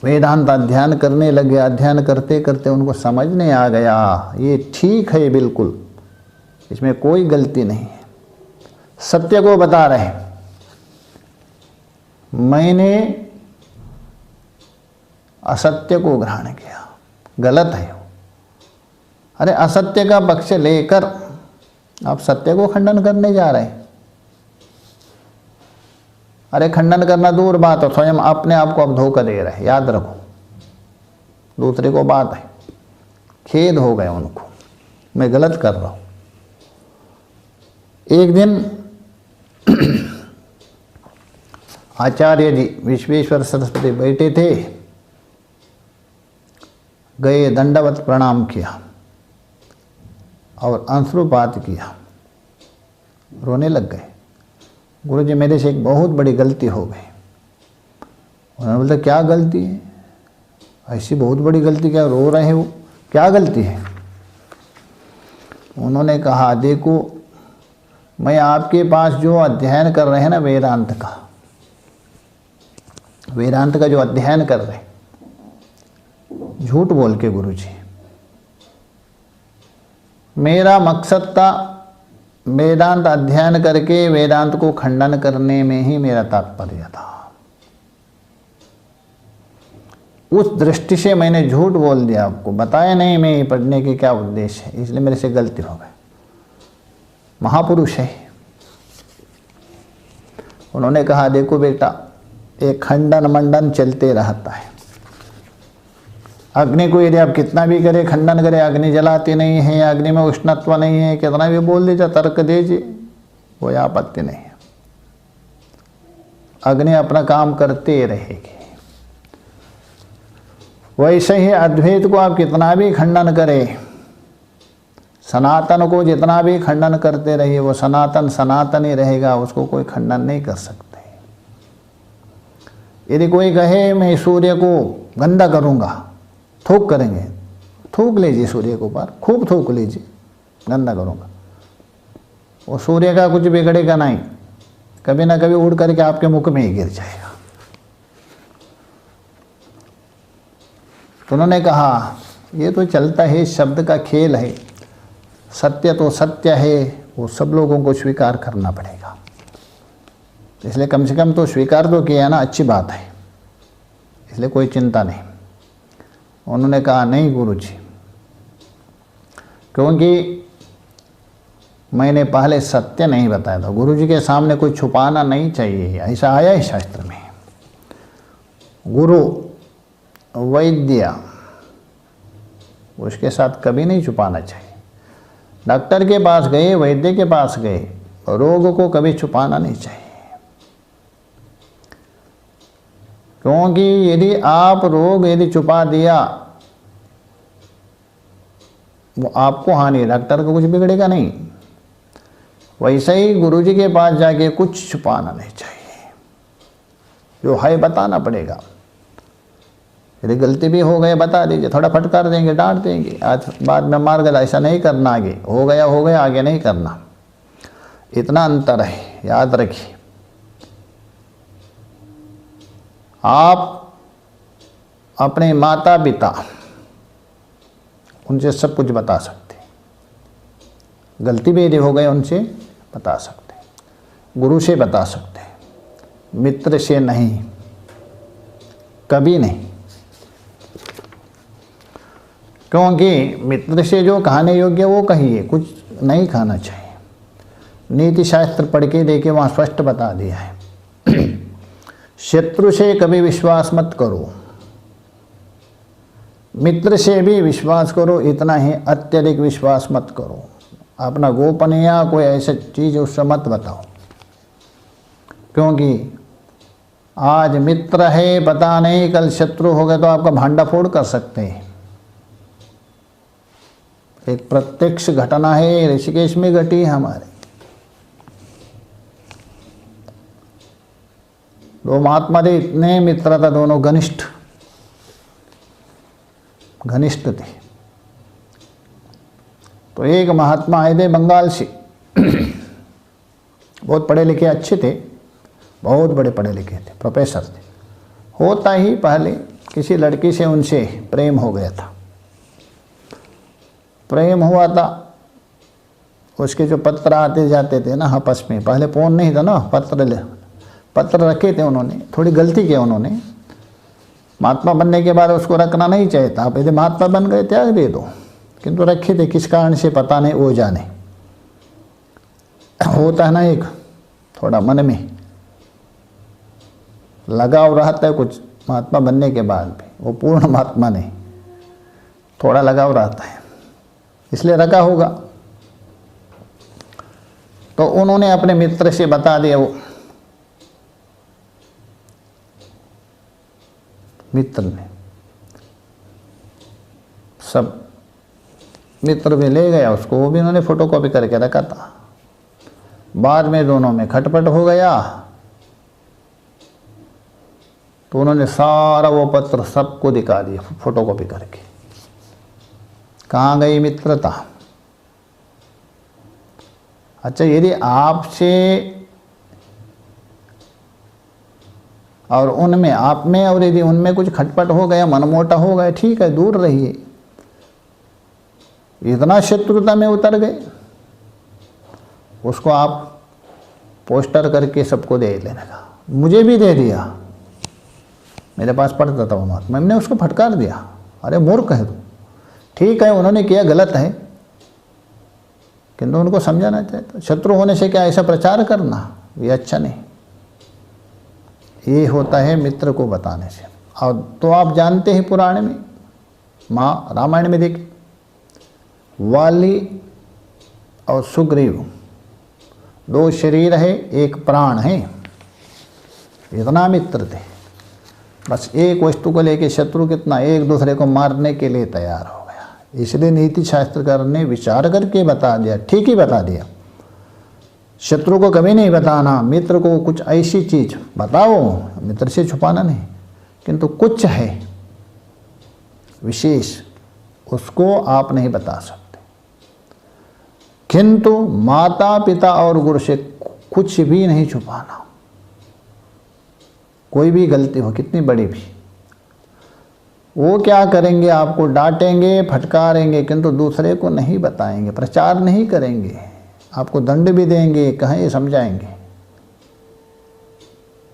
वेदांत अध्ययन करने लगे, अध्ययन करते करते उनको समझ नहीं आ गया ये ठीक है, बिल्कुल इसमें कोई गलती नहीं है, सत्य को बता रहे। मैंने असत्य को ग्रहण किया, गलत है वो। अरे असत्य का पक्ष लेकर आप सत्य को खंडन करने जा रहे हैं। अरे खंडन करना दूर बात है, स्वयं अपने आप को अब धोखा दे रहे हैं, याद रखो। दूसरे को बात है, खेद हो गया उनको, मैं गलत कर रहा हूं। एक दिन आचार्य जी विश्वेश्वर सरस्वती बैठे थे, गए, दंडवत प्रणाम किया और अंश्रुपात किया, रोने लग गए। गुरु जी मेरे से एक बहुत बड़ी गलती हो गई। उन्होंने बोला क्या गलती है? ऐसी बहुत बड़ी गलती क्या, रो रहे हो, क्या गलती है? उन्होंने कहा देखो मैं आपके पास जो अध्ययन कर रहे हैं ना वेदांत का जो अध्ययन कर रहे हैं, झूठ बोल के गुरु जी, मेरा मकसद था वेदांत अध्ययन करके वेदांत को खंडन करने में ही मेरा तात्पर्य था। उस दृष्टि से मैंने झूठ बोल दिया, आपको बताया नहीं मैं पढ़ने के क्या उद्देश्य है, इसलिए मेरे से गलती हो गई। महापुरुष है। उन्होंने कहा देखो बेटा, एक खंडन मंडन चलते रहता है। अग्नि को यदि आप कितना भी करें, खंडन करें, अग्नि जलाती नहीं है, अग्नि में उष्णत्व नहीं है, कितना भी बोल दीजिए, तर्क दीजिए, कोई आपत्ति नहीं है, अग्नि अपना काम करते रहेगी। वैसे ही अद्वैत को आप कितना भी खंडन करें, सनातन को जितना भी खंडन करते रहिए, वो सनातन सनातन ही रहेगा, उसको कोई खंडन नहीं कर सकते। यदि कोई कहे मैं सूर्य को गंदा करूँगा, थूक करेंगे, थूक लीजिए सूर्य के ऊपर, खूब थूक लीजिए, गंदा करूँगा, वो सूर्य का कुछ बिगड़ेगा नहीं, कभी ना कभी उड़ करके आपके मुख में ही गिर जाएगा। तो उन्होंने कहा ये तो चलता है, शब्द का खेल है, सत्य तो सत्य है, वो सब लोगों को स्वीकार करना पड़ेगा, इसलिए कम से कम तो स्वीकार तो किया ना, अच्छी बात है, इसलिए कोई चिंता नहीं। उन्होंने कहा नहीं गुरुजी, क्योंकि मैंने पहले सत्य नहीं बताया था, गुरुजी के सामने कोई छुपाना नहीं चाहिए, ऐसा आया है शास्त्र में। गुरु वैद्य, उसके साथ कभी नहीं छुपाना चाहिए। डॉक्टर के पास गए, वैद्य के पास गए, रोग को कभी छुपाना नहीं चाहिए, क्योंकि यदि आप रोग यदि छुपा दिया, वो आपको हानि, डॉक्टर को कुछ बिगड़ेगा नहीं। वैसे ही गुरु जी के पास जाके कुछ छुपाना नहीं चाहिए, जो है बताना पड़ेगा। यदि गलती भी हो गया बता दीजिए, थोड़ा फटकार देंगे, डांट देंगे, आज बाद में मार गया, ऐसा नहीं करना, आगे हो गया, आगे नहीं करना। इतना अंतर है, याद रखिए। आप अपने माता पिता उनसे सब कुछ बता सकते, गलती भी यदि हो गए उनसे बता सकते, गुरु से बता सकते, मित्र से नहीं, कभी नहीं। क्योंकि मित्र से जो खाने योग्य वो कहिए, कुछ नहीं खाना चाहिए। नीति शास्त्र पढ़ के देखे, वहाँ स्पष्ट बता दिया है। शत्रु से कभी विश्वास मत करो, मित्र से भी विश्वास करो, इतना ही, अत्यधिक विश्वास मत करो। अपना गोपनीय कोई ऐसी चीज़ उससे मत बताओ, क्योंकि आज मित्र है पता नहीं कल शत्रु हो गए तो आपका भांडा फोड़ कर सकते हैं। एक प्रत्यक्ष घटना है, ऋषिकेश में घटी है हमारे। दो महात्मा थे, इतने मित्रता, दोनों घनिष्ठ थे। तो एक महात्मा आए थे बंगाल से, बहुत पढ़े लिखे अच्छे थे, बहुत बड़े पढ़े लिखे थे, प्रोफेसर थे। होता ही पहले किसी लड़की से उनसे प्रेम हो गया था। प्रेम हुआ था, उसके जो पत्र आते जाते थे ना आपस में, पहले फोन नहीं था ना, पत्र रखे थे उन्होंने। थोड़ी गलती की उन्होंने, महात्मा बनने के बाद उसको रखना नहीं चाहिए था। आप यदि महात्मा बन गए त्याग दे दो, किंतु रखे थे, किस कारण से पता नहीं, वो जाने। होता है ना एक थोड़ा मन में लगाव रहता है कुछ, महात्मा बनने के बाद भी, वो पूर्ण महात्मा नहीं, थोड़ा लगाव रहता है, इसलिए रखा होगा। तो उन्होंने अपने मित्र से बता दिया। वो मित्र ने सब, मित्र भी ले गया उसको, वो भी उन्होंने फोटोकॉपी करके रखा था। बाद में दोनों में खटपट हो गया, तो उन्होंने सारा वो पत्र सबको दिखा दिया फोटोकॉपी करके। कहाँ गई मित्रता? अच्छा, यदि आपसे और उनमें, आप में और यदि उनमें कुछ खटपट हो गया, मनमोटा हो गया, ठीक है, दूर रहिए। इतना शत्रुता में उतर गए, उसको आप पोस्टर करके सबको दे लेने का। मुझे भी दे दिया, मेरे पास पढ़ता था वो महात्मा, मैंने उसको फटकार दिया, अरे मूर्ख है तू। ठीक है, उन्होंने किया गलत है, किंतु उनको समझाना चाहिए। शत्रु होने से क्या ऐसा प्रचार करना, ये अच्छा नहीं। ये होता है मित्र को बताने से। और तो आप जानते हैं पुराण में, माँ रामायण में देख, वाली और सुग्रीव, दो शरीर है, एक प्राण है, इतना मित्र थे। बस एक वस्तु को लेके शत्रु कितना, एक दूसरे को मारने के लिए तैयार हो गया। इसलिए नीति शास्त्रकार ने विचार करके बता दिया, ठीक ही बता दिया। शत्रु को कभी नहीं बताना, मित्र को कुछ ऐसी चीज बताओ, मित्र से छुपाना नहीं, किंतु कुछ है विशेष, उसको आप नहीं बता सकते। किंतु माता पिता और गुरु से कुछ भी नहीं छुपाना। कोई भी गलती हो, कितनी बड़ी भी, वो क्या करेंगे, आपको डांटेंगे, फटकारेंगे, किंतु दूसरे को नहीं बताएंगे, प्रचार नहीं करेंगे, आपको दंड भी देंगे, कहें समझाएंगे।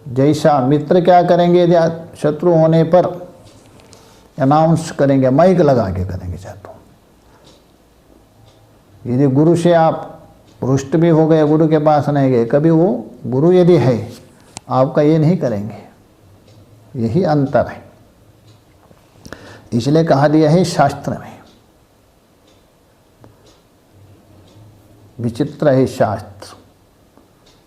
जैसा मित्र क्या करेंगे, यदि शत्रु होने पर अनाउंस करेंगे, माइक लगा के करेंगे शत्रु। यदि गुरु से आप रुष्ट भी हो गए, गुरु के पास नहीं गए, कभी वो गुरु यदि है आपका ये नहीं करेंगे। यही अंतर है। इसलिए कहा दिया है शास्त्र में, विचित्र है शास्त्र,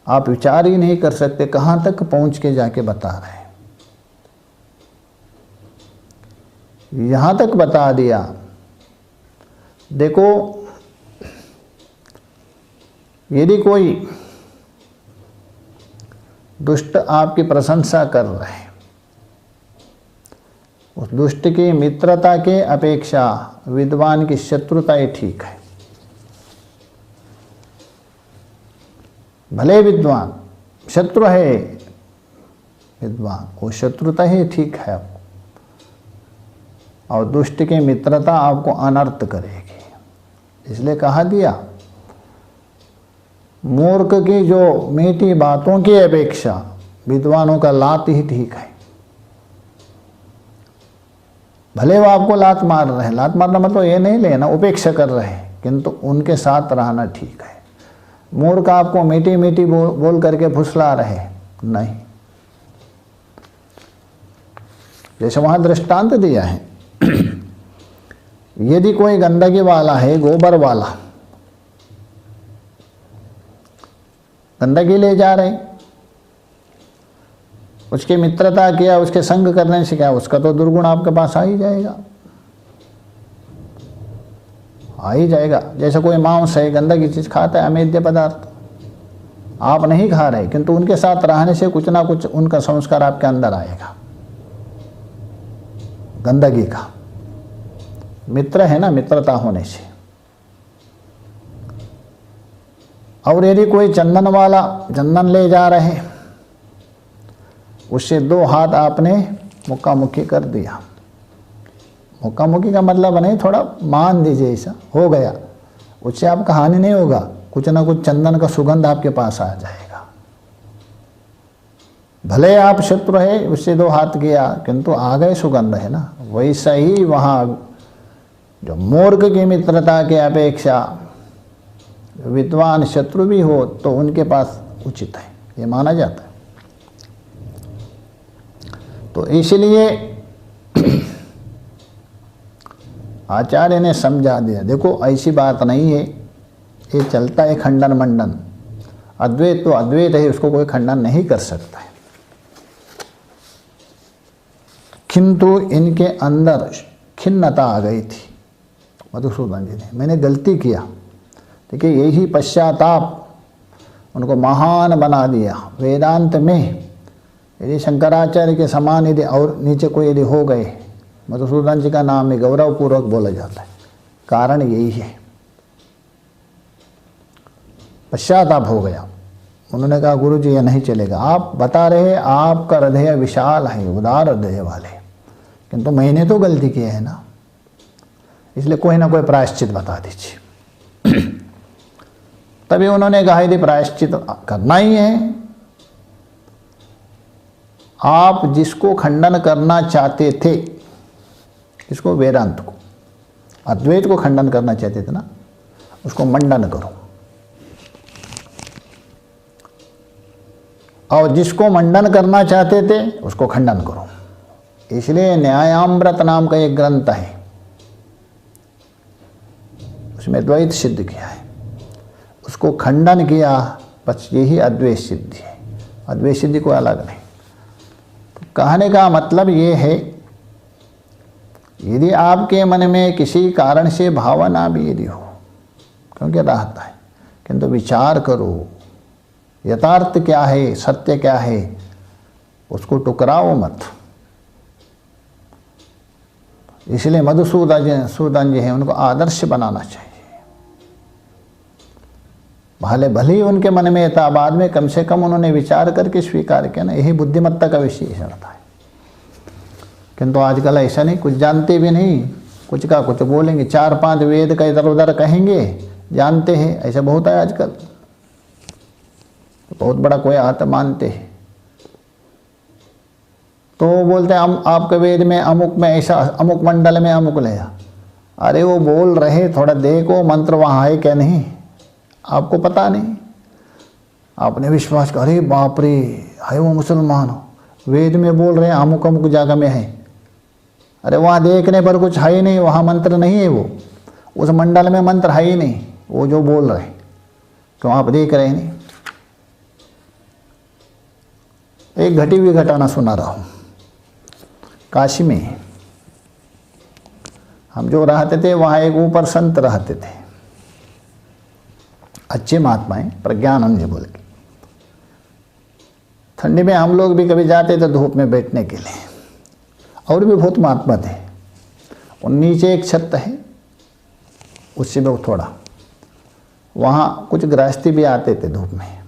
आप विचार ही नहीं कर सकते कहाँ तक पहुँच के जाके बता रहे हैं। यहाँ तक बता दिया। देखो, यदि कोई दुष्ट आपकी प्रशंसा कर रहे हैं, उस दुष्ट की मित्रता के अपेक्षा विद्वान की शत्रुता ही ठीक है। भले विद्वान शत्रु है विद्वान, वो शत्रुता ही ठीक है आपको, और दुष्ट की मित्रता आपको अनर्थ करेगी। इसलिए कहा दिया, मूर्ख की जो मीठी बातों की अपेक्षा विद्वानों का लात ही ठीक है। भले वो आपको लात मार रहे हैं, लात मारना मतलब ये नहीं लेना उपेक्षा कर रहे हैं, किंतु उनके साथ रहना ठीक है। मूर्ख आपको मीठी मीठी बोल करके फुसला रहे, नहीं। जैसे वहां दृष्टांत दिया है, यदि कोई गंदगी वाला है, गोबर वाला गंदगी ले जा रहे, उसकी मित्रता किया, उसके संग करने से क्या, उसका तो दुर्गुण आपके पास आ ही जाएगा, आ ही जाएगा। जैसे कोई मांस है, गंदगी चीज खाता है, अमेध्य पदार्थ, आप नहीं खा रहे, किंतु उनके साथ रहने से कुछ ना कुछ उनका संस्कार आपके अंदर आएगा, गंदगी का। मित्र है ना, मित्रता होने से। और यदि कोई चंदन वाला चंदन ले जा रहे, उससे 2 हाथ आपने मुक्का मुक्की कर दिया, मुक्का मुक्की का मतलब नहीं, थोड़ा मान दीजिए, ऐसा हो गया, उससे आपका हानि नहीं होगा, कुछ ना कुछ चंदन का सुगंध आपके पास आ जाएगा। भले आप शत्रु है, उससे 2 हाथ किया, किंतु आ गए सुगंध है ना। वैसा ही वहाँ जो मूर्ख की मित्रता के अपेक्षा विद्वान शत्रु भी हो तो उनके पास उचित है, ये माना जाता है। तो इसलिए आचार्य ने समझा दिया, देखो ऐसी बात नहीं है, ये चलता है खंडन मंडन, अद्वैत तो अद्वैत है, उसको कोई खंडन नहीं कर सकता है। किंतु इनके अंदर खिन्नता आ गई थी मधुसूदन जी ने, मैंने गलती किया, देखिए यही पश्चाताप उनको महान बना दिया। वेदांत में यदि शंकराचार्य के समान यदि और नीचे कोई यदि हो गए, मधुसूदन जी का नाम में गौरवपूर्वक बोला जाता है, कारण यही है, पश्चाताप हो गया। उन्होंने कहा गुरु जी ये नहीं चलेगा, आप बता रहे आपका हृदय विशाल है, उदार हृदय वाले, किंतु मैंने तो गलती की है ना, इसलिए कोई ना कोई प्रायश्चित बता दीजिए। तभी उन्होंने कहा यदि प्रायश्चित करना ही है, आप जिसको खंडन करना चाहते थे, इसको वेदांत को, अद्वैत को खंडन करना चाहते थे ना, उसको मंडन करो, और जिसको मंडन करना चाहते थे उसको खंडन करो। इसलिए न्यायामृत नाम का एक ग्रंथ है, उसमें द्वैत सिद्ध किया है, उसको खंडन किया, बस यही अद्वैत सिद्धि है, अद्वैत सिद्धि को अलग नहीं। तो कहने का मतलब ये है, यदि आपके मन में किसी कारण से भावना भी यदि हो, क्योंकि रहता है, किंतु विचार करो यथार्थ क्या है, सत्य क्या है, उसको मत। इसलिए मधुसूदन जी हैं, उनको आदर्श बनाना चाहिए। भले ही उनके मन में था, बाद में कम से कम उन्होंने विचार करके स्वीकार किया ना, यही बुद्धिमत्ता का विशेषण था। किंतु आजकल ऐसा नहीं, कुछ जानते भी नहीं, कुछ का कुछ बोलेंगे, 4-5 वेद का इधर उधर कहेंगे, जानते हैं, ऐसा बहुत है आजकल। बहुत बड़ा कोई आता मानते हैं तो बोलते हैं आपके वेद में अमुक में ऐसा, अमुक मंडल में अमुक लिया। अरे वो बोल रहे, थोड़ा देखो मंत्र वहाँ है क्या नहीं, आपको पता नहीं, आपने विश्वास कर, अरे बाप रे है वो मुसलमान हो, वेद में बोल रहे हैं अमुक अमुक जगह में है। अरे वहाँ देखने पर कुछ है ही नहीं, वहाँ मंत्र नहीं है, वो उस मंडल में मंत्र है ही नहीं, वो जो बोल रहे, क्यों आप देख रहे नहीं। एक घटी हुई घटना सुना रहा हूँ। काशी में हम जो रहते थे, वहाँ एक ऊपर संत रहते थे, अच्छे महात्मा हैं, प्रज्ञानंद जी बोल के। ठंडी में हम लोग भी कभी जाते थे धूप में बैठने के लिए, और भी बहुत महात्मा थे। और नीचे एक छत है, उससे भी थोड़ा, वहाँ कुछ गृहस्थी भी आते थे धूप में,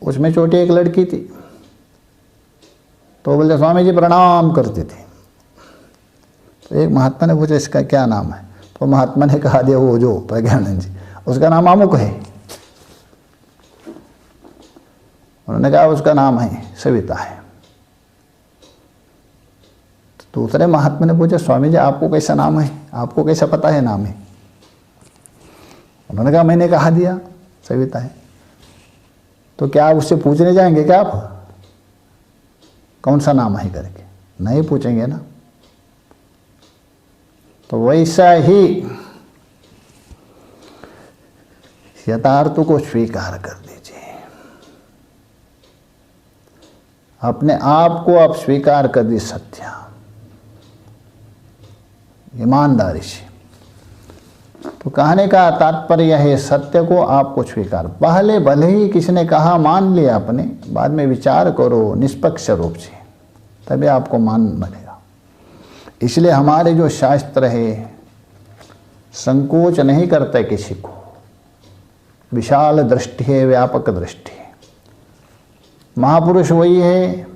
उसमें छोटी एक लड़की थी, तो बोलते स्वामी जी प्रणाम करते थे। तो एक महात्मा ने पूछा इसका क्या नाम है, तो महात्मा ने कहा दिया वो जो प्रज्ञानंद जी, उसका नाम अमुक है। उन्होंने कहा उसका नाम है सविता है। तो दूसरे महात्मा ने पूछा स्वामी जी आपको कैसा नाम है, आपको कैसा पता है नाम है? उन्होंने कहा मैंने कहा दिया सविता है। तो क्या आप उससे पूछने जाएंगे क्या आप कौन सा नाम है करके? नहीं पूछेंगे ना। तो वैसा ही यथार्थ को स्वीकार कर दीजिए, अपने आप को आप स्वीकार कर दी सत्य, ईमानदारी से। तो कहने का तात्पर्य है सत्य को आपको स्वीकार, पहले भले ही किसी ने कहा मान लिया आपने, बाद में विचार करो निष्पक्ष रूप से, तभी आपको मान मिलेगा। इसलिए हमारे जो शास्त्र है संकोच नहीं करते किसी को, विशाल दृष्टि है, व्यापक दृष्टि है। महापुरुष वही है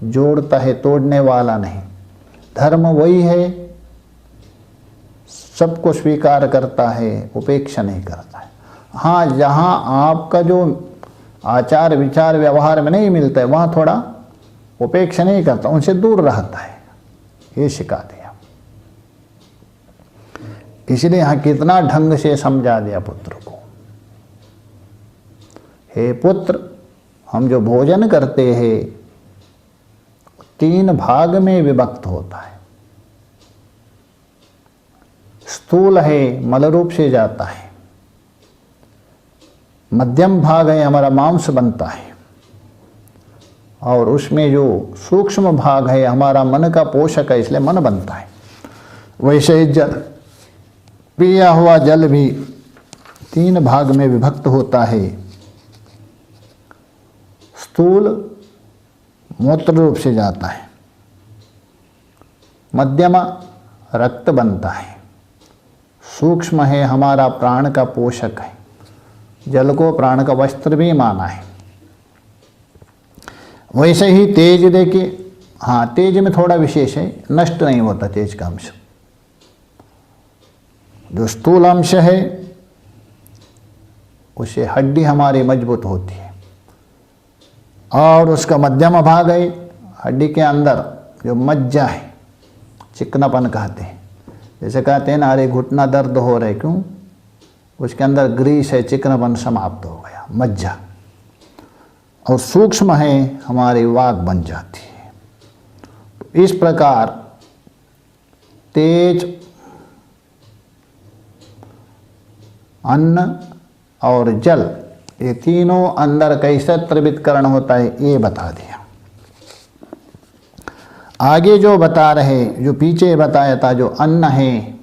जोड़ता है, तोड़ने वाला नहीं। धर्म वही है सबको स्वीकार करता है, उपेक्षा नहीं करता है। हाँ, जहाँ आपका जो आचार विचार व्यवहार में नहीं मिलता है वहाँ थोड़ा उपेक्षा नहीं करता, उनसे दूर रहता है, ये सिखा दिया। इसलिए यहाँ कितना ढंग से समझा दिया पुत्र को, हे पुत्र हम जो भोजन करते हैं 3 भाग में विभक्त होता है। स्थूल है मल रूप से जाता है, मध्यम भाग है हमारा मांस बनता है, और उसमें जो सूक्ष्म भाग है हमारा मन का पोषक है, इसलिए मन बनता है। वैसे ही जल, पिया हुआ जल भी 3 भाग में विभक्त होता है। स्थूल मूत्र रूप से जाता है, मध्यम रक्त बनता है, सूक्ष्म है हमारा प्राण का पोषक है, जल को प्राण का वस्त्र भी माना है। वैसे ही तेज देखिए, हाँ तेज में थोड़ा विशेष है, नष्ट नहीं होता तेज का अंश। जो स्थूल अंश है उससे हड्डी हमारी मजबूत होती है, और उसका मध्यम भाग है हड्डी के अंदर जो मज्जा है, चिकनापन कहते हैं। जैसे कहते हैं ना अरे घुटना दर्द हो रहा है, क्यों? उसके अंदर ग्रीस है, चिकनापन समाप्त हो गया, मज्जा। और सूक्ष्म है हमारी वाक बन जाती है। तो इस प्रकार तेज, अन्न और जल, ये तीनों अंदर कैसे त्रिविधकरण होता है ये बता दिया। आगे जो बता रहे, जो पीछे बताया था, जो अन्न है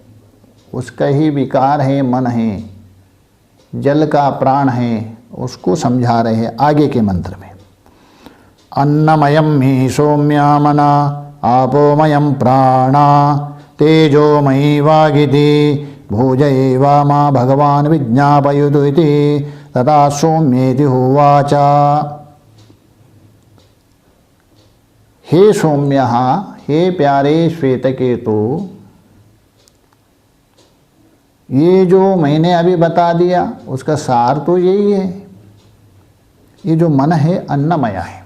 उसका ही विकार है, मन है, जल का प्राण है, उसको समझा रहे हैं आगे के मंत्र में। अन्नमयम ही सौम्यामना आपोमयम प्राणा तेजोमयी वागिति भोजयेवा मां भगवान विज्ञापयुतु इति तथा सौम्येति होवाच। हे सौम्य, हे प्यारे श्वेतकेतु, ये जो मैंने अभी बता दिया उसका सार तो यही है। ये जो मन है अन्नमय है,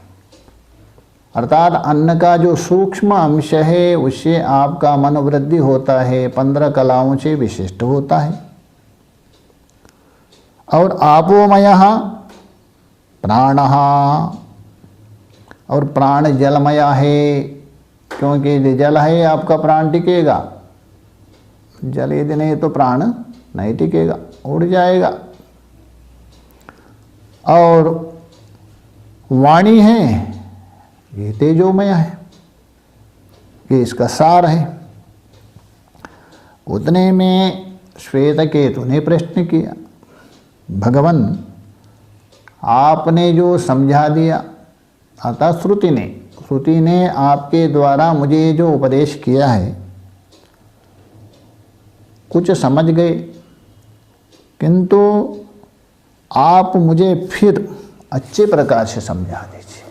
अर्थात अन्न का जो सूक्ष्म अंश है उससे आपका मन वृद्धि होता है, 15 कलाओं से विशिष्ट होता है। और आपोमय प्राणः, और प्राण जलमय है, क्योंकि जल है आपका प्राण टिकेगा, जल यदि नहीं तो प्राण नहीं टिकेगा, उड़ जाएगा। और वाणी है ये तेजोमय है, ये इसका सार है। उतने में श्वेतकेतु ने प्रश्न किया, भगवान आपने जो समझा दिया, अतः श्रुति ने आपके द्वारा मुझे जो उपदेश किया है कुछ समझ गए, किंतु आप मुझे फिर अच्छे प्रकार से समझा दीजिए।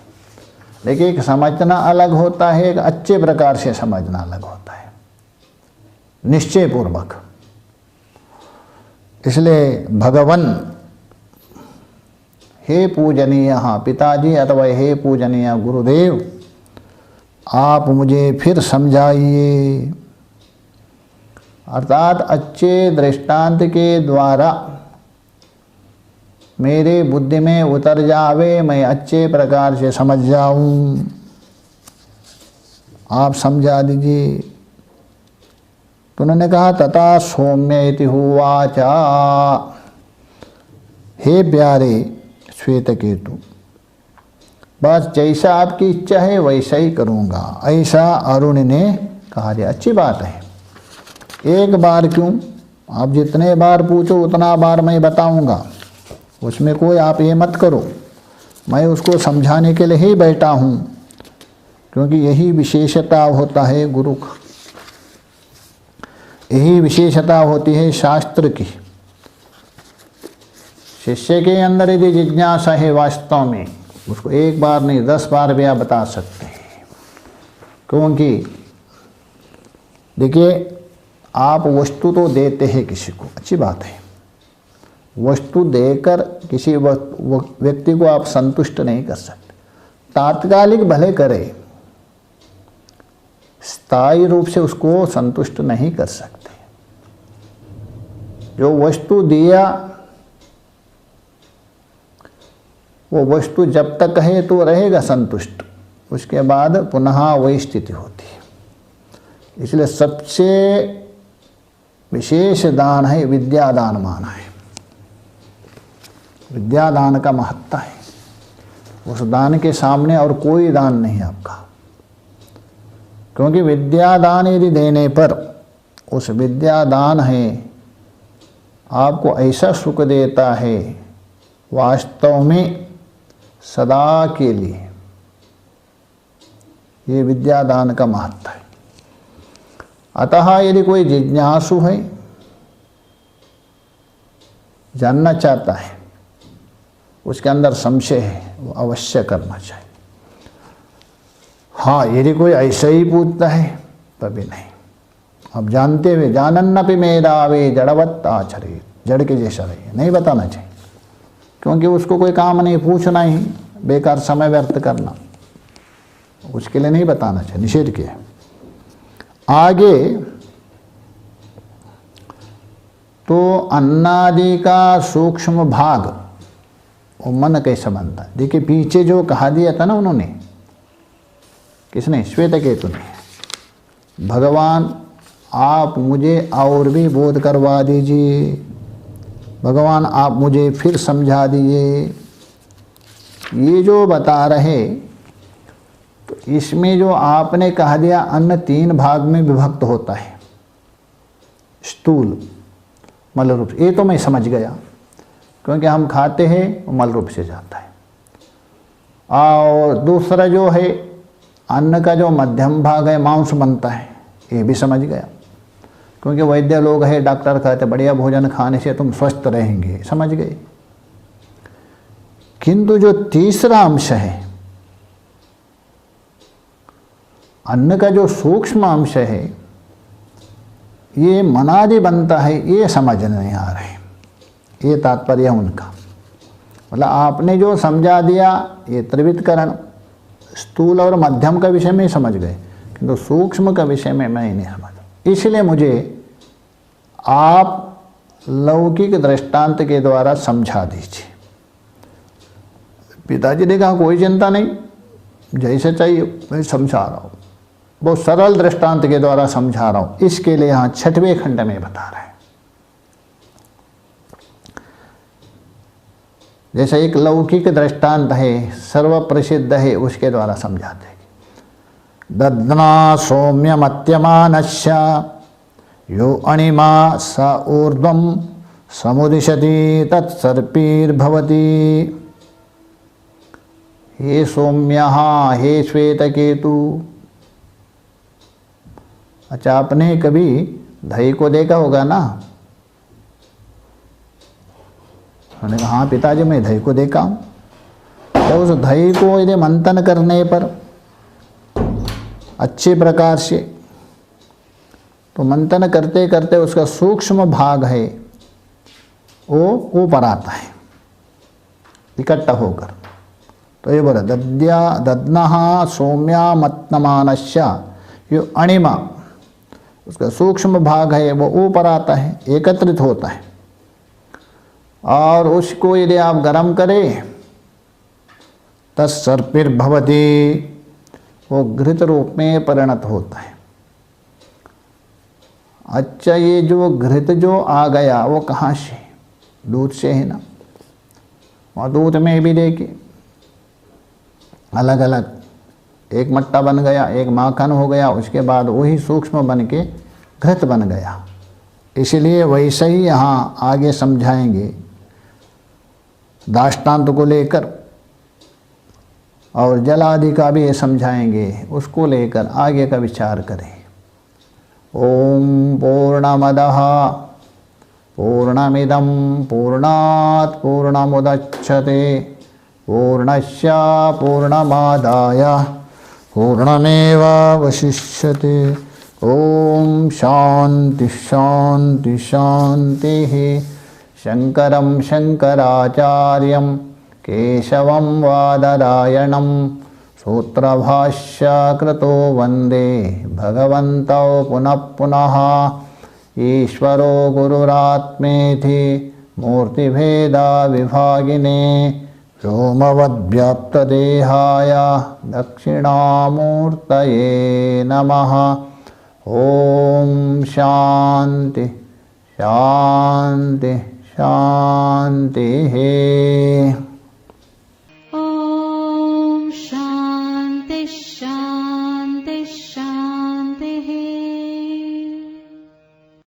देखिए, एक समझना अलग होता है, एक अच्छे प्रकार से समझना अलग होता है, निश्चय पूर्वक। इसलिए भगवान, हे पूजनीय पिताजी अथवा हे पूजनीय गुरुदेव, आप मुझे फिर समझाइए। अर्थात अच्छे दृष्टांत के द्वारा मेरे बुद्धि में उतर जावे, मैं अच्छे प्रकार से समझ जाऊं, आप समझा दीजिए। तो उन्होंने कहा, तथा सौम्य इति हुवाचा, हे प्यारे श्वेतकेतु, बस जैसा आपकी इच्छा है वैसा ही करूँगा, ऐसा अरुण ने कहा। दिया अच्छी बात है, एक बार क्यों, आप जितने बार पूछो उतना बार मैं बताऊँगा, उसमें कोई आप ये मत करो, मैं उसको समझाने के लिए ही बैठा हूँ, क्योंकि यही विशेषता होता है गुरु का, यही विशेषता होती है शास्त्र की। शिष्य के अंदर यदि जिज्ञासा है वास्तव में, उसको एक बार नहीं 10 बार भी आप बता सकते हैं। क्योंकि देखिए, आप वस्तु तो देते हैं किसी को, अच्छी बात है, वस्तु देकर किसी व्यक्ति को आप संतुष्ट नहीं कर सकते। तात्कालिक भले करे, स्थायी रूप से उसको संतुष्ट नहीं कर सकते। जो वस्तु दिया वो वस्तु जब तक है तो रहेगा संतुष्ट, उसके बाद पुनः वही स्थिति होती है। इसलिए सबसे विशेष दान है विद्यादान माना है। विद्यादान का महत्व है, उस दान के सामने और कोई दान नहीं आपका। क्योंकि विद्यादान यदि देने पर उस विद्यादान है आपको ऐसा सुख देता है वास्तव में सदा के लिए, ये विद्यादान का महत्व है। अतः यदि कोई जिज्ञासु है, जानना चाहता है, उसके अंदर संशय है, वो अवश्य करना चाहिए। हाँ, यदि कोई ऐसे ही पूछता है तभी नहीं। अब जानते हुए जानन्नपि मेधावे जड़वत् आचरेत्, जड़ के जैसा रहिए, नहीं बताना चाहिए। क्योंकि उसको कोई काम नहीं, पूछना ही बेकार समय व्यर्थ करना, उसके लिए नहीं बताना चाहिए, निषेध किया। आगे तो अन्नादि का सूक्ष्म भाग वो मन कैसे बनता है। देखिए, पीछे जो कहा दिया था ना उन्होंने, किसने, श्वेतकेतु ने, भगवान आप मुझे और भी बोध करवा दीजिए, भगवान आप मुझे फिर समझा दीजिए, ये जो बता रहे, तो इसमें जो आपने कहा दिया अन्न 3 भाग में विभक्त होता है, स्थूल मल रूप से, ये तो मैं समझ गया, क्योंकि हम खाते हैं वो मल रूप से जाता है। और दूसरा जो है अन्न का जो मध्यम भाग है, मांस बनता है, ये भी समझ गया, क्योंकि वैद्य लोग हैं, डॉक्टर कहते बढ़िया भोजन खाने से तुम स्वस्थ रहेंगे, समझ गए। किंतु जो तीसरा अंश है, अन्न का जो सूक्ष्म अंश है, ये मनादि बनता है, ये समझ नहीं आ रहे, ये तात्पर्य उनका। मतलब आपने जो समझा दिया ये त्रिविधकरण, स्थूल और मध्यम का विषय में समझ गए, किंतु सूक्ष्म का विषय में मैं नहीं समझ। इसलिए मुझे आप लौकिक दृष्टांत के द्वारा समझा दीजिए। पिताजी ने कहा कोई चिंता नहीं, जैसे चाहिए मैं समझा रहा हूँ, बहुत सरल दृष्टांत के द्वारा समझा रहा हूँ। इसके लिए यहाँ 6वें खंड में बता रहे हैं। जैसा एक लौकिक दृष्टांत है, सर्व प्रसिद्ध है, उसके द्वारा समझाते हैं। दद्ना सौम्यमत्यमानस्य यो अणिमा स ऊर्ध्वं समुदिशति तत्सर्पीर्भवति। हे सौम्यः, हे श्वेतकेतु। अच्छा, आपने कभी दही को देखा होगा ना? मैंने कहा हाँ पिताजी, मैं दही को देखा हूँ। तो उस दही को यदि मंथन करने पर अच्छे प्रकार से, तो मंथन करते करते उसका सूक्ष्म भाग है वो ऊपर आता है इकट्ठा होकर। तो ये बोला दद्नः सौम्या मत्नमानस्य, यो अणिमा, उसका सूक्ष्म भाग है वो ऊपर आता है, एकत्रित होता है। और उसको यदि आप गर्म करें तत्सर्पिर्भवति, वो घृत रूप में परिणत होता है। अच्छा, ये जो घृत जो आ गया वो कहाँ से? दूध से है ना। और दूध में भी देखिए अलग अलग, एक मट्टा बन गया, एक माखन हो गया, उसके बाद वही सूक्ष्म बन के घृत बन गया। इसलिए वैसे ही यहाँ आगे समझाएंगे दाष्टान्त को लेकर, और जल आदि का भी ये समझाएंगे, उसको लेकर आगे का विचार करें। ओम पूर्णमदः पूर्णमिदं पूर्णात् पूर्णमुदच्यते पूर्णस्य पूर्णमादाय पूर्णमेवावशिष्यते। ओम शांति शांति शांतिः। शंकरं शंकराचार्यं केशवं वादरायणं सूत्रभाष्यकृतो वन्दे भगवन्तौ पुनः पुनः। ईश्वरो गुरुरात्मेति मूर्तिभेदा विभागिने व्योमवद्व्याप्तदेहाय दक्षिणामूर्तये नमः। ओम शांति शांति शांतिः। ॐ शान्ति शान्ति।